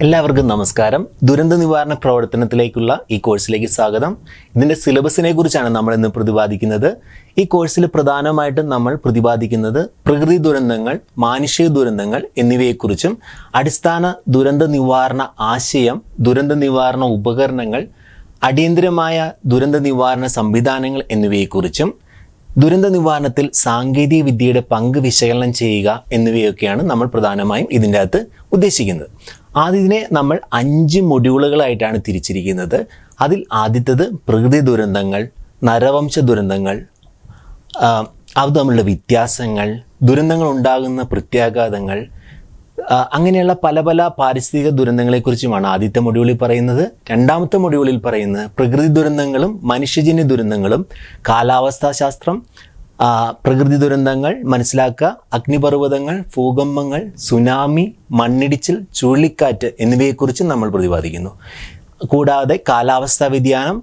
എല്ലാവർക്കും നമസ്കാരം. ദുരന്ത നിവാരണ പ്രവർത്തനത്തിലേക്കുള്ള ഈ കോഴ്സിലേക്ക് സ്വാഗതം. ഇതിൻ്റെ സിലബസിനെ കുറിച്ചാണ് നമ്മൾ ഇന്ന് പ്രതിപാദിക്കുന്നത്. ഈ കോഴ്സിൽ പ്രധാനമായിട്ടും നമ്മൾ പ്രതിപാദിക്കുന്നത് പ്രകൃതി ദുരന്തങ്ങൾ, മാനുഷിക ദുരന്തങ്ങൾ എന്നിവയെക്കുറിച്ചും അടിസ്ഥാന ദുരന്ത നിവാരണ ആശയം, ദുരന്ത നിവാരണ ഉപകരണങ്ങൾ, അടിയന്തരമായ ദുരന്ത നിവാരണ സംവിധാനങ്ങൾ എന്നിവയെക്കുറിച്ചും ദുരന്ത നിവാരണത്തിൽ സാങ്കേതിക വിദ്യയുടെ പങ്ക് വിശകലനം ചെയ്യുക എന്നിവയൊക്കെയാണ് നമ്മൾ പ്രധാനമായും ഇതിൻ്റെ അകത്ത് ഉദ്ദേശിക്കുന്നത്. ഇതിനെ നമ്മൾ 5 മൊഡ്യൂളുകളായിട്ടാണ് തിരിച്ചിരിക്കുന്നത്. അതിൽ ആദ്യത്തേത് പ്രകൃതി ദുരന്തങ്ങൾ, നരവംശ ദുരന്തങ്ങൾ, അവ തമ്മിലുള്ള വ്യത്യാസങ്ങൾ, ദുരന്തങ്ങൾ ഉണ്ടാകുന്ന പ്രത്യാഘാതങ്ങൾ, അങ്ങനെയുള്ള പല പല പാരിസ്ഥിതിക ദുരന്തങ്ങളെക്കുറിച്ചുമാണ് ആദ്യത്തെ മൊഡ്യൂളിൽ പറയുന്നത്. രണ്ടാമത്തെ മൊഡ്യൂളിൽ പറയുന്നത് പ്രകൃതി ദുരന്തങ്ങളും മനുഷ്യജന്യ ദുരന്തങ്ങളും, കാലാവസ്ഥാ ശാസ്ത്രം, പ്രകൃതി ദുരന്തങ്ങൾ മനസ്സിലാക്കുക, അഗ്നിപർവ്വതങ്ങൾ, ഭൂകമ്പങ്ങൾ, സുനാമി, മണ്ണിടിച്ചിൽ, ചുഴലിക്കാറ്റ് എന്നിവയെക്കുറിച്ച് നമ്മൾ പ്രതിപാദിക്കുന്നു. കൂടാതെ കാലാവസ്ഥാ വ്യതിയാനം,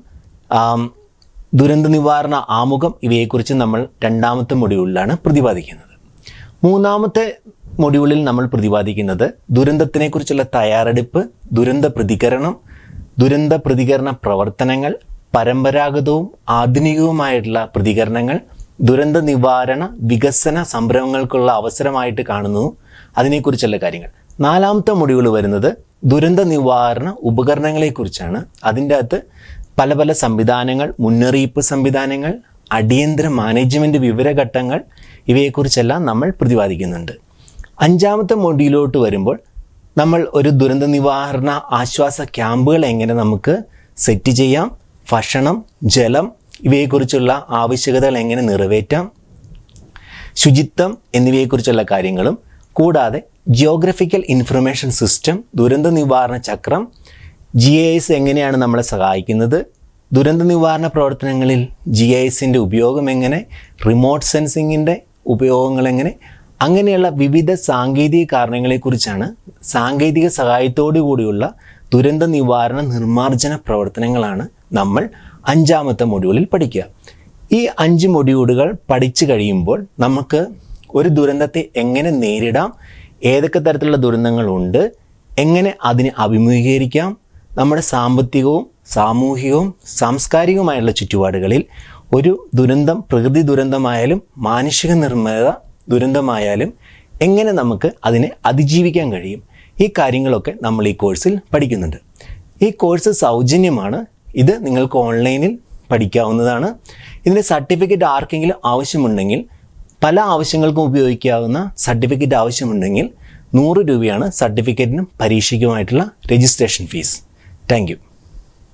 ദുരന്ത നിവാരണ ആമുഖം ഇവയെക്കുറിച്ച് നമ്മൾ രണ്ടാമത്തെ മൊഡ്യൂളിലാണ് പ്രതിപാദിക്കുന്നത്. മൂന്നാമത്തെ മൊഡ്യൂളിൽ നമ്മൾ പ്രതിപാദിക്കുന്നത് ദുരന്തത്തിനെക്കുറിച്ചുള്ള തയ്യാറെടുപ്പ്, ദുരന്ത പ്രതികരണ പ്രവർത്തനങ്ങൾ, പരമ്പരാഗതവും ആധുനികവുമായിട്ടുള്ള പ്രതികരണങ്ങൾ, ദുരന്ത നിവാരണ വികസന സംരംഭങ്ങൾക്കുള്ള അവസരമായിട്ട് കാണുന്നു, അതിനെക്കുറിച്ചുള്ള കാര്യങ്ങൾ. നാലാമത്തെ മൊഡ്യൂൾ വരുന്നത് ദുരന്ത നിവാരണ ഉപകരണങ്ങളെക്കുറിച്ചാണ്. അതിൻ്റെ അകത്ത് പല പല സംവിധാനങ്ങൾ, മുന്നറിയിപ്പ് സംവിധാനങ്ങൾ, അടിയന്തര മാനേജ്മെൻറ്റ് വിവരഘട്ടങ്ങൾ ഇവയെക്കുറിച്ചെല്ലാം നമ്മൾ പ്രതിപാദിക്കുന്നുണ്ട്. അഞ്ചാമത്തെ മൊഡ്യൂളിലോട്ട് വരുമ്പോൾ നമ്മൾ ഒരു ദുരന്ത നിവാരണ ആശ്വാസ ക്യാമ്പുകൾ എങ്ങനെ നമുക്ക് സെറ്റ് ചെയ്യാം, ഭക്ഷണം, ജലം ഇവയെക്കുറിച്ചുള്ള ആവശ്യകതകൾ എങ്ങനെ നിറവേറ്റാം, ശുചിത്വം എന്നിവയെക്കുറിച്ചുള്ള കാര്യങ്ങളും, കൂടാതെ ജിയോഗ്രഫിക്കൽ ഇൻഫർമേഷൻ സിസ്റ്റം, ദുരന്ത നിവാരണ ചക്രം, GIS എങ്ങനെയാണ് നമ്മളെ സഹായിക്കുന്നത്, ദുരന്ത നിവാരണ പ്രവർത്തനങ്ങളിൽ GISൻ്റെ ഉപയോഗം എങ്ങനെ, റിമോട്ട് സെൻസിങ്ങിൻ്റെ ഉപയോഗങ്ങൾ എങ്ങനെ, അങ്ങനെയുള്ള വിവിധ സാങ്കേതിക കാരണങ്ങളെക്കുറിച്ചാണ് സാങ്കേതിക സഹായത്തോടു കൂടിയുള്ള ദുരന്ത നിവാരണ നിർമ്മാർജ്ജന പ്രവർത്തനങ്ങളാണ് നമ്മൾ അഞ്ചാമത്തെ മൊഡ്യൂളിൽ പഠിക്കുക. ഈ 5 മൊഡ്യൂളുകൾ പഠിച്ചു കഴിയുമ്പോൾ നമുക്ക് ഒരു ദുരന്തത്തെ എങ്ങനെ നേരിടാം, ഏതൊക്കെ തരത്തിലുള്ള ദുരന്തങ്ങളുണ്ട്, എങ്ങനെ അതിനെ അഭിമുഖീകരിക്കാം, നമ്മുടെ സാമ്പത്തികവും സാമൂഹികവും സാംസ്കാരികവുമായുള്ള ചുറ്റുപാടുകളിൽ ഒരു ദുരന്തം, പ്രകൃതി ദുരന്തമായാലും മാനുഷിക നിർമ്മിത ദുരന്തമായാലും എങ്ങനെ നമുക്ക് അതിനെ അതിജീവിക്കാൻ കഴിയും, ഈ കാര്യങ്ങളൊക്കെ നമ്മൾ ഈ കോഴ്സിൽ പഠിക്കുന്നുണ്ട്. ഈ കോഴ്സ് സൗജന്യമാണ്. ഇത് നിങ്ങൾക്ക് ഓൺലൈനിൽ പഠിക്കാവുന്നതാണ്. ഇതിൻ്റെ സർട്ടിഫിക്കറ്റ് ആർക്കെങ്കിലും ആവശ്യമുണ്ടെങ്കിൽ, പല ആവശ്യങ്ങൾക്കും ഉപയോഗിക്കാവുന്ന സർട്ടിഫിക്കറ്റ് ആവശ്യമുണ്ടെങ്കിൽ 100 രൂപയാണ് സർട്ടിഫിക്കറ്റിനും പരീക്ഷയ്ക്കുമായിട്ടുള്ള രജിസ്ട്രേഷൻ ഫീസ്. Thank you.